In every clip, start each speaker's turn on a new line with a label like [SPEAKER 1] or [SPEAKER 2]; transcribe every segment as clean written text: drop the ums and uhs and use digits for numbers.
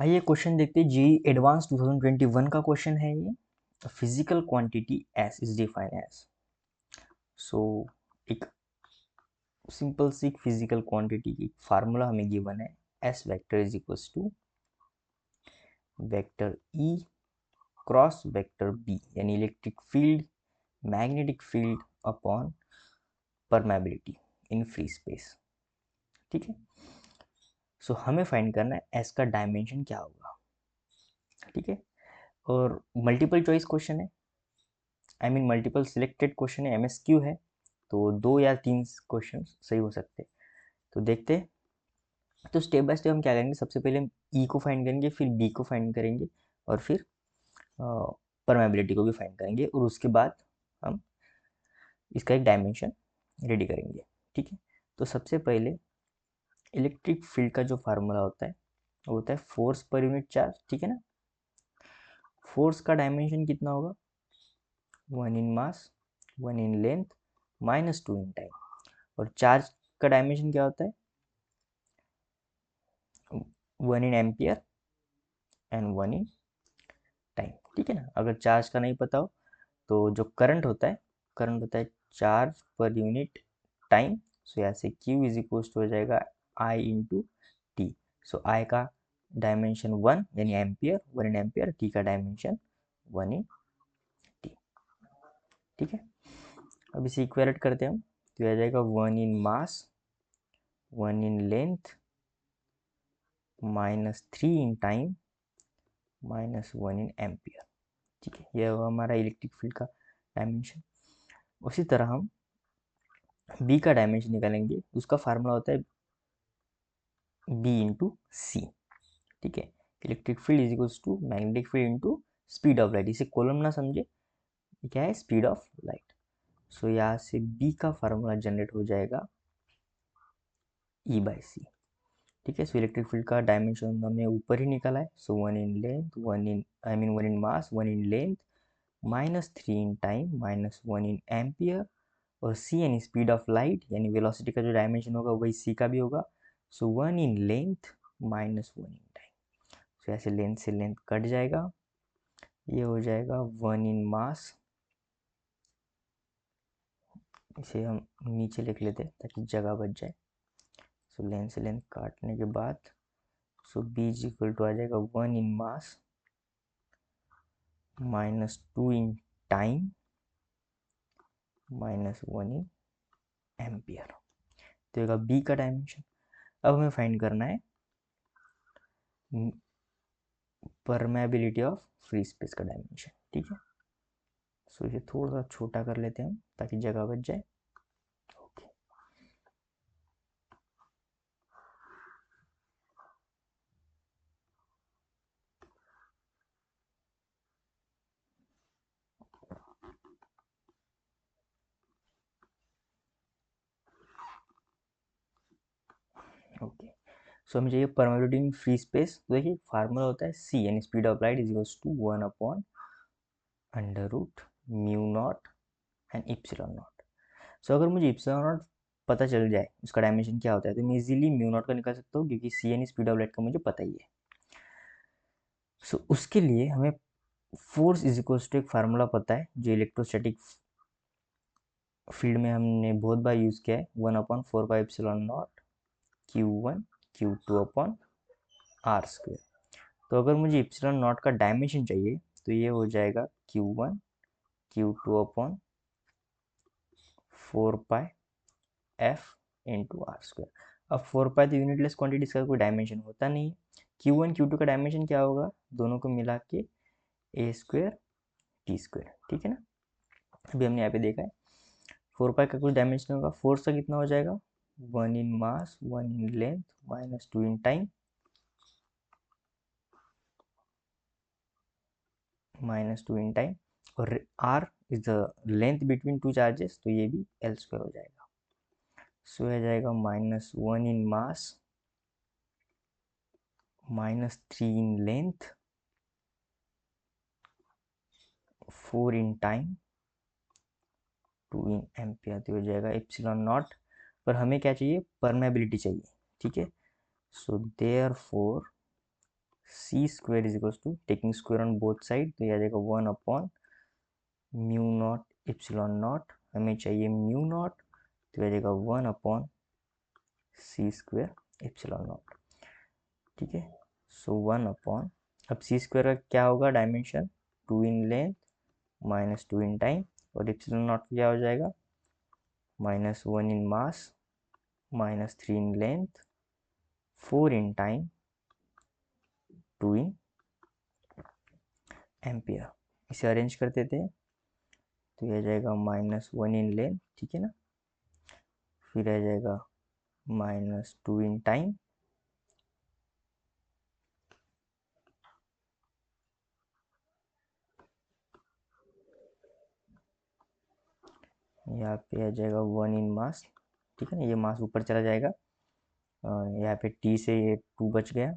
[SPEAKER 1] आइए क्वेश्चन देखते हैं। जी एडवांस 2021 का क्वेश्चन है ये। Physical quantity S is defined as. So एक सिंपल सी फिजिकल क्वांटिटी की फार्मूला हमें गिवन है। S vector is equals to vector E cross vector B, यानी electric field, magnetic field upon permeability in free space. ठीक है। सो हमें find करना है एस का डायमेंशन क्या होगा। ठीक है। और मल्टीपल चॉइस क्वेश्चन है, I mean multiple selected question है, एमएसक्यू है, तो 2 या 3 क्वेश्चन सही हो सकते हैं। तो देखते हैं। तो स्टेप बाय स्टेप हम क्या करेंगे, सबसे पहले हम ई को फाइंड करेंगे, फिर बी को फाइंड करेंगे, और फिर परमेबिलिटी को भी फाइंड करेंगे, और उसके बाद हम इसका एक डायमेंशन रेडी करेंगे। ठीक है। तो सबसे पहले इलेक्ट्रिक फील्ड का जो फार्मूला होता है वो होता है फोर्स पर यूनिट चार्ज। ठीक है ना। फोर्स का डायमेंशन कितना होगा, 1 in mass, 1 in length, -2 in time. और चार्ज का डायमेंशन क्या होता है, 1 in ampere and 1 in time. ठीक है ना। अगर चार्ज का नहीं पता हो तो जो करंट होता है चार्ज पर यूनिट टाइम। सो यहाँ से Q इज इक्वल टू हो जाएगा I into T. So I का डायमेंशन 1 यानी एम्पियर, 1 इन एम्पियर, T का डायमेंशन 1 इन टी। ठीक है। अब इसे इक्वेलेट करते हैं हम, तो यह आ जाएगा 1 in mass, 1 in length, -3 in time, -1 in ampere. ठीक है। यह हुआ हमारा इलेक्ट्रिक फील्ड का डायमेंशन। उसी तरह हम बी का डायमेंशन निकालेंगे। उसका फार्मूला होता है बी इंटू सी। ठीक है। Electric field is equals to magnetic field into speed of light. इसे कॉलम ना समझे, ये क्या है, स्पीड ऑफ लाइट। सो यहाँ से बी का फार्मूला जनरेट हो जाएगा ई बाई सी। ठीक है। सो इलेक्ट्रिक फील्ड का डायमेंशन हमने ऊपर ही निकाला है। सो 1 in length, 1 in I mean 1 in mass, 1 in length, -3 in time, -1 in ampere, और सी यानी स्पीड ऑफ लाइट, यानी वेलोसिटी का जो डायमेंशन होगा वही सी का भी होगा। सो 1 इन लेंथ, -1 इन टाइम। सो ऐसे लेंथ से लेंथ कट जाएगा, ये हो जाएगा 1 इन मास। इसे हम नीचे लिख लेते हैं ताकि जगह बच जाए। सो लेंथ से लेंथ काटने के बाद सो बी इज इक्वल टू आ जाएगा 1 in mass, -2 in time, -1 in ampere. तो ये बी का डायमेंशन। अब हमें फाइंड करना है परमेबिलिटी ऑफ फ्री स्पेस का डायमेंशन। ठीक है। सो इसे थोड़ा सा छोटा कर लेते हैं हम ताकि जगह बच जाए। ओके। ओके। सो हमें चाहिए परमेबिलिटी इन फ्री स्पेस। तो देखिए फार्मूला होता है सी यानी speed of light is equals to 1 upon under root mu naught and epsilon naught. So अगर मुझे इप्सिलॉन नॉट पता चल जाए उसका डायमेंशन क्या होता है, तो मैं इजीली म्यू नॉट का निकाल सकता हूँ, क्योंकि सी यानी स्पीड ऑफ लाइट का मुझे पता ही है। सो उसके लिए हमें फोर्स इज इक्वल्स टू एक फार्मूला पता है जो इलेक्ट्रोस्टैटिक फील्ड में हमने बहुत बार यूज किया है, 1/4πε0 Q1 Q2 upon are square. तो अगर मुझे इप्सिलॉन नॉट का डायमेंशन चाहिए तो ये हो जाएगा Q1 Q2 upon 4π F into R square. अब 4π तो यूनिटलेस क्वांटिटी, इसका कोई डायमेंशन होता नहीं है। Q1 Q2 का डायमेंशन क्या होगा, दोनों को मिला के ए स्क्वायर टी स्क्वायर। ठीक है ना। अभी हमने यहाँ पे देखा है 4π का कुछ डायमेंशन होगा, फोर्स का कितना हो जाएगा, 1 in mass, 1 in length, -2 in time, -2 in time, और R is the length between two charges, तो ये भी एल स्क्वायर हो जाएगा। सो हो जाएगा -1 in mass, -3 in length, 4 in time, 2 in ampere. तो हो जाएगा एप्सिलॉन नॉट। पर हमें क्या चाहिए, परमेबिलिटी चाहिए। ठीक है। So therefore C square is equal to taking square on both side, तो ये आ जाएगा 1 upon mu naught epsilon naught, हमें चाहिए म्यू नॉट, तो आ जाएगा 1 upon C square epsilon naught. ठीक है, सो 1 अपॉन, अब सी स्क्वायर का क्या होगा dimension, 2 in length minus 2 in time, और एप्सिलॉन नॉट क्या हो जाएगा -1 in mass -3 in length 4 in time 2 in ampere. इसे अरेंज कर देते हैं, तो ये आ जाएगा -1 इन लेंथ, ठीक है ना, फिर आ जाएगा -2 इन टाइम, यहाँ पे आ जाएगा 1 इन मास, ठीक है ना, ये मास ऊपर चला जाएगा, यहाँ पे टी से ये 2 बच गया,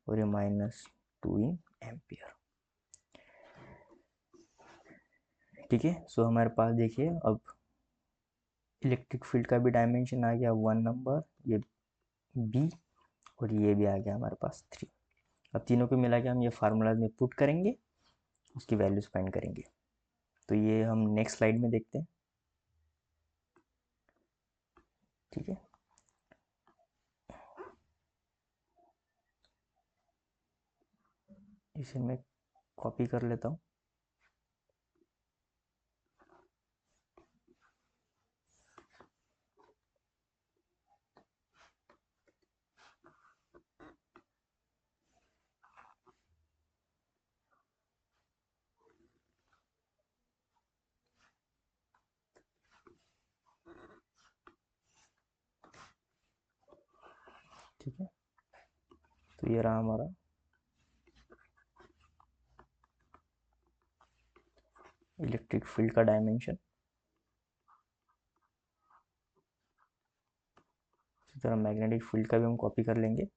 [SPEAKER 1] और ये -2 इन एम्पियर। ठीक है, सो हमारे पास देखिए अब इलेक्ट्रिक फील्ड का भी डायमेंशन आ गया 1 नंबर, ये बी, और ये भी आ गया हमारे पास 3। अब तीनों को मिला के हम ये फार्मूला में पुट करेंगे, उसकी वैल्यूज फाइंड करेंगे। तो ये हम नेक्स्ट स्लाइड में देखते हैं। ठीक है, इसे मैं कॉपी कर लेता हूँ। ठीक है, तो ये रहा हमारा इलेक्ट्रिक फील्ड का डायमेंशन। इसी तरह मैग्नेटिक फील्ड का भी हम कॉपी कर लेंगे।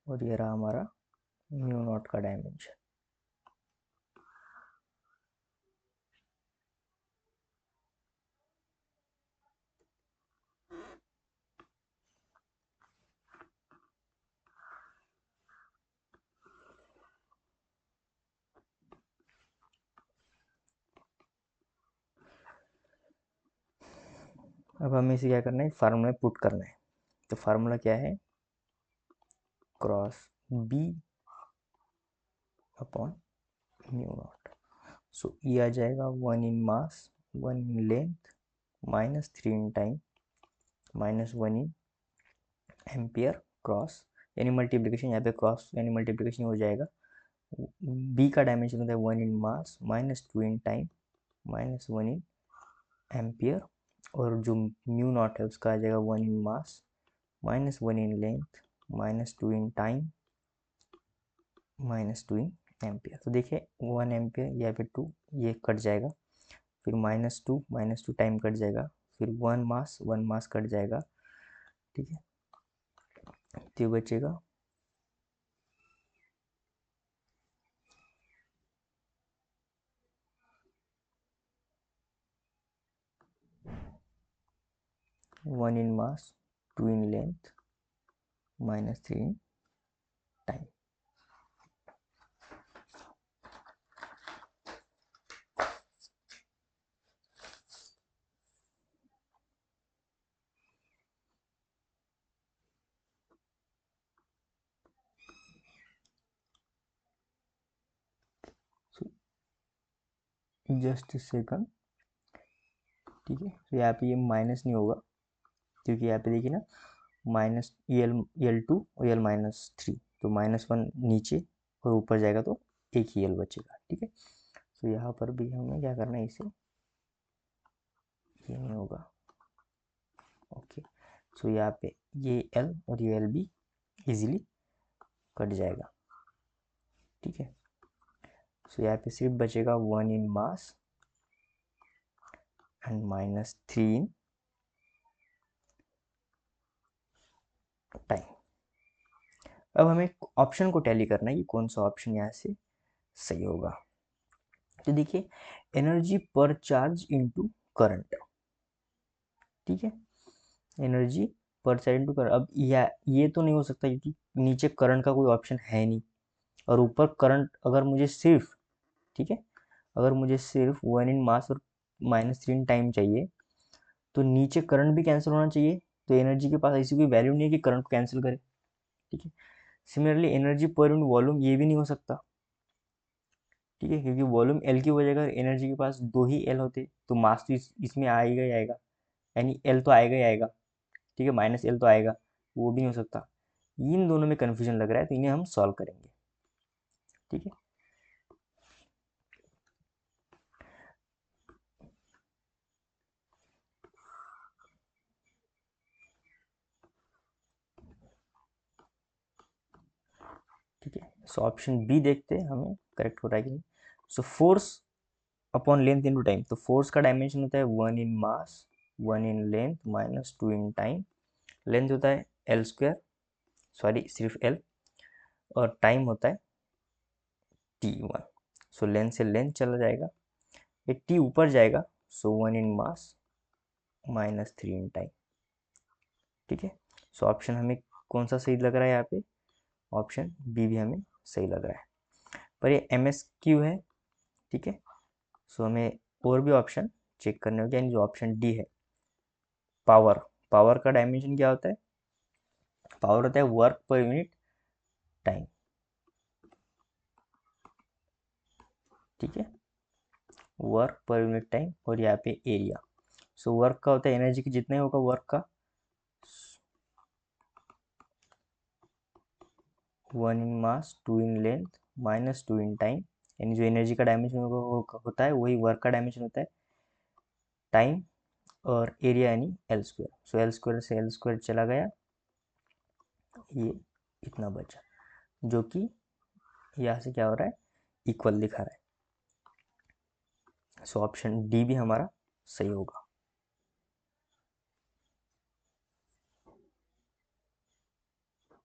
[SPEAKER 1] और ये रहा हमारा म्यू नॉट का डायमेंशन। अब हमें इसे क्या करना है, फार्मूला में पुट करना है। तो फार्मूला क्या है, cross B upon mu naught. So ये आ जाएगा 1 in mass 1 in length -3 in time -1 in ampere cross, यानी मल्टीप्लिकेशन, यहाँ पे क्रॉस यानी मल्टीप्लिकेशन हो जाएगा। बी का डायमेंशन होता है 1 in mass -2 in time -1 in ampere, और जो म्यू नॉट है उसका आ जाएगा 1 in mass -1 in length -2 in time -2 in ampere. तो देखिए 1 एम्पियर, यहाँ पे 2 ये कट जाएगा, फिर -2 टाइम कट जाएगा, फिर 1 मास कट जाएगा। ठीक है, तो ये बचेगा 1 in mass 2 in length -3 in time. Just second. ठीक है, तो यहाँ पे ये माइनस नहीं होगा, क्योंकि यहाँ पे देखिए ना -EL2 और EL-3, तो -1 नीचे और ऊपर जाएगा तो एक ही एल बचेगा। ठीक है, तो यहाँ पर भी हमें क्या करना है, इसे ये नहीं होगा। ओके, सो यहाँ पे ये एल और ये एल भी इजीली कट जाएगा। ठीक है, सो यहाँ पे सिर्फ बचेगा 1 in mass and -3 in time. अब हमें ऑप्शन को टैली करना है कि कौन सा ऑप्शन यहाँ से सही होगा। तो देखिए, एनर्जी पर चार्ज इनटू करंट। ठीक है, एनर्जी पर चार्ज इनटू करंट। अब ये तो नहीं हो सकता क्योंकि नीचे करंट का कोई ऑप्शन है नहीं, और ऊपर करंट अगर मुझे सिर्फ, ठीक है, अगर मुझे सिर्फ 1 इन मास और -3 इन टाइम चाहिए, तो नीचे करंट भी कैंसिल होना चाहिए। तो एनर्जी के पास ऐसी कोई वैल्यू नहीं है कि करंट को कैंसिल करे। ठीक है, similarly energy per unit volume ये भी नहीं हो सकता। ठीक है, क्योंकि वॉल्यूम एल की वजह अगर एनर्जी के पास 2 ही एल होते तो मास तो इसमें आएगा ही आएगा, यानी एल तो आएगा ही आएगा। ठीक है, -L तो आएगा, वो भी नहीं हो सकता। इन दोनों में कन्फ्यूजन लग रहा है, तो इन्हें हम सॉल्व करेंगे। ठीक है, ठीक है, सो ऑप्शन बी देखते हैं हमें करेक्ट हो रहा है कि नहीं। So force upon length into time, तो फोर्स का डायमेंशन होता है 1 in mass, 1 in length, -2 in time. Length होता है एल स्क्वायर, सॉरी सिर्फ एल, और टाइम होता है t1। सो लेंथ से लेंथ चला जाएगा, ये t ऊपर जाएगा, सो 1 इन मास -3 इन टाइम। ठीक है, सो ऑप्शन हमें कौन सा सही लग रहा है यहाँ पे, ऑप्शन बी भी हमें सही लग रहा है। पर ये MSQ है। ठीक है, सो हमें और भी ऑप्शन चेक करने होंगे, यानी जो ऑप्शन डी है, पावर। पावर का डायमेंशन क्या होता है, पावर होता है वर्क पर यूनिट टाइम। ठीक है, वर्क पर यूनिट टाइम, और यहाँ पे एरिया। सो वर्क का होता है एनर्जी की जितना ही होगा वर्क का, 1 in mass, 2 in length, -2 in time, यानी जो एनर्जी का डायमेंशन होता है वही वर्क का डायमेंशन होता है, टाइम और एरिया यानी L square. So L square से एल स्क्वायर चला गया, ये इतना बचा, जो कि यहाँ से क्या हो रहा है, इक्वल दिखा रहा है। सो ऑप्शन डी भी हमारा सही होगा।